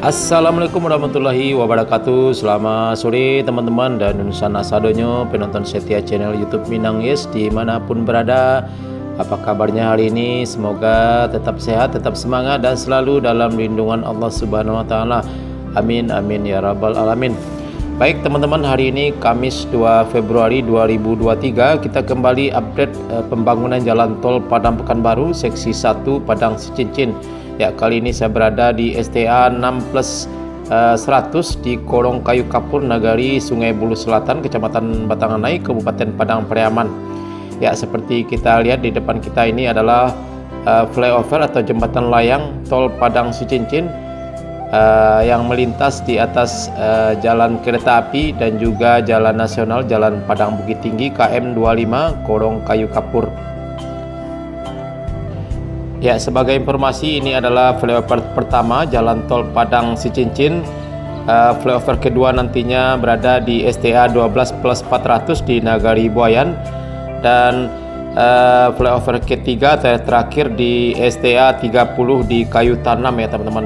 Assalamualaikum warahmatullahi wabarakatuh. Selamat sore teman-teman dan sana sadonyo penonton setia channel YouTube Minang Yes dimanapun berada. Apa kabarnya hari ini? Semoga tetap sehat, tetap semangat dan selalu dalam lindungan Allah Subhanahu wa taala. Amin amin ya rabbal alamin. Baik teman-teman, hari ini Kamis 2 Februari 2023 kita kembali update pembangunan jalan tol Padang Pekanbaru seksi 1 Padang Sicincin. Ya, kali ini saya berada di STA 6+100 di Kolong Kayu Kapur, Nagari, Sungai Bulu Selatan, Kecamatan Batanganai, Kabupaten Padang Pariaman. Ya, seperti kita lihat di depan kita ini adalah flyover atau jembatan layang tol Padang Sicincin yang melintas di atas jalan kereta api dan juga jalan nasional Jalan Padang Bukit Tinggi KM 25 Kolong Kayu Kapur. Ya, sebagai informasi, ini adalah flyover pertama jalan tol Padang Sicincin. Flyover kedua nantinya berada di STA 12+400 di Nagari Buayan, dan flyover ketiga terakhir di STA 30 di Kayu Tanam ya teman-teman.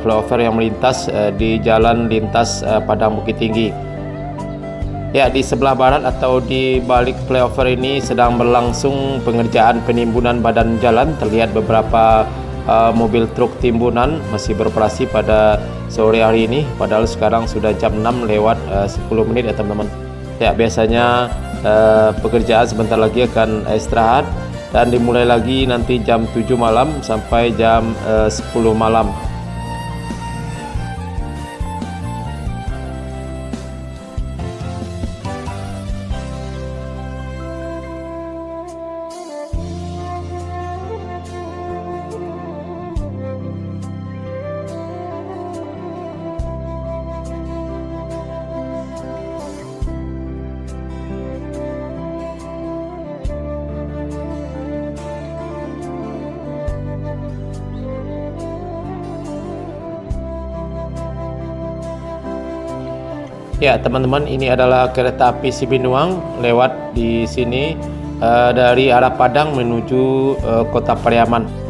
Flyover yang melintas di jalan lintas Padang Bukit Tinggi. Ya, di sebelah barat atau di balik flyover ini sedang berlangsung pengerjaan penimbunan badan jalan. Terlihat beberapa mobil truk timbunan masih beroperasi pada sore hari ini, padahal sekarang sudah jam 6 lewat 10 menit ya teman-teman. Ya, biasanya pekerjaan sebentar lagi akan istirahat dan dimulai lagi nanti jam 7 malam sampai jam 10 malam. Ya teman-teman, ini adalah kereta api Sibinuang lewat di sini dari arah Padang menuju kota Pariaman.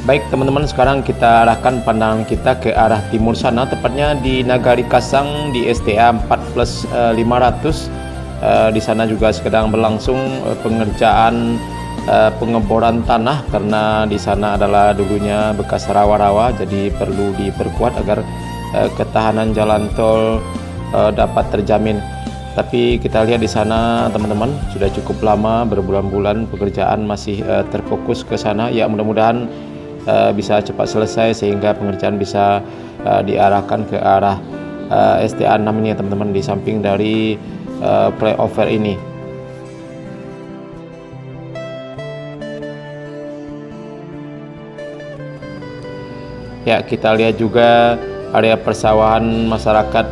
Baik teman-teman, sekarang kita arahkan pandangan kita ke arah timur sana, tepatnya di Nagari Kasang di STA 4+500. Di sana juga sedang berlangsung pengerjaan pengeboran tanah, karena di sana adalah dulunya bekas rawa-rawa, jadi perlu diperkuat agar ketahanan jalan tol dapat terjamin. Tapi kita lihat di sana teman-teman, sudah cukup lama, berbulan-bulan pekerjaan masih terfokus ke sana. Ya, mudah-mudahan bisa cepat selesai sehingga pengerjaan bisa diarahkan ke arah STA 6 ini ya teman-teman, di samping dari flyover ini. Ya, kita lihat juga area persawahan masyarakat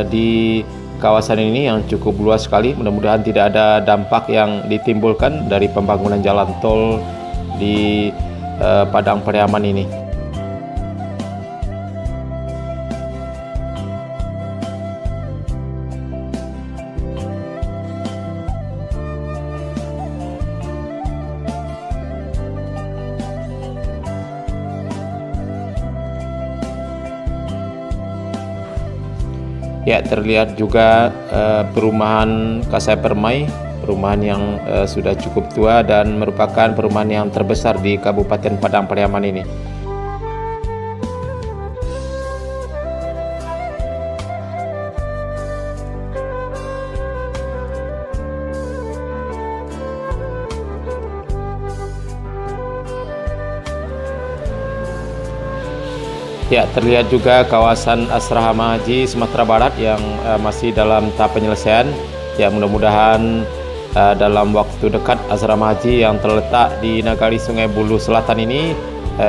di kawasan ini yang cukup luas sekali. Mudah-mudahan tidak ada dampak yang ditimbulkan dari pembangunan jalan tol di Padang Pariaman ini. Ya, terlihat juga perumahan Kasai Permai, perumahan yang sudah cukup tua dan merupakan perumahan yang terbesar di Kabupaten Padang Pariaman ini. Ya, terlihat juga kawasan Asrama Haji Sumatera Barat yang masih dalam tahap penyelesaian. Ya, mudah-mudahan dalam waktu dekat asrama haji yang terletak di Nagari Sungai Buloh Selatan ini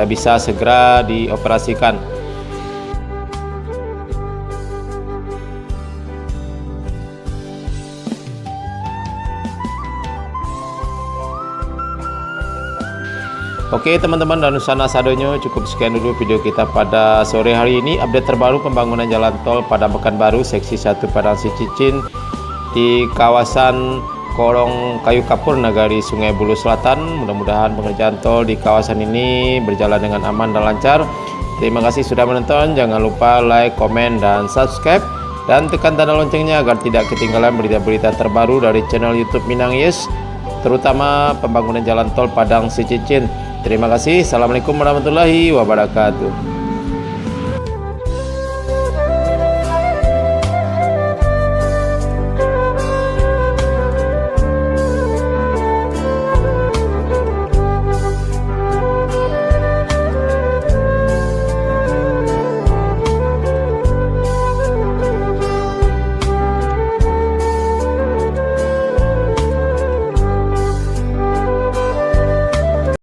bisa segera dioperasikan. Oke teman-teman dan Nusana Sadonyo, cukup sekian dulu video kita pada sore hari ini. Update terbaru pembangunan jalan tol Padang Pekanbaru seksi 1 Padang Sicincin di kawasan Korong Kayu Kapur Nagari Sungai Buloh Selatan. Mudah-mudahan pengerjaan tol di kawasan ini berjalan dengan aman dan lancar. Terima kasih sudah menonton. Jangan lupa like, komen, dan subscribe, dan tekan tanda loncengnya agar tidak ketinggalan berita-berita terbaru dari channel YouTube Minang Yes, terutama pembangunan jalan tol Padang Sicincin. Terima kasih. Assalamualaikum warahmatullahi wabarakatuh.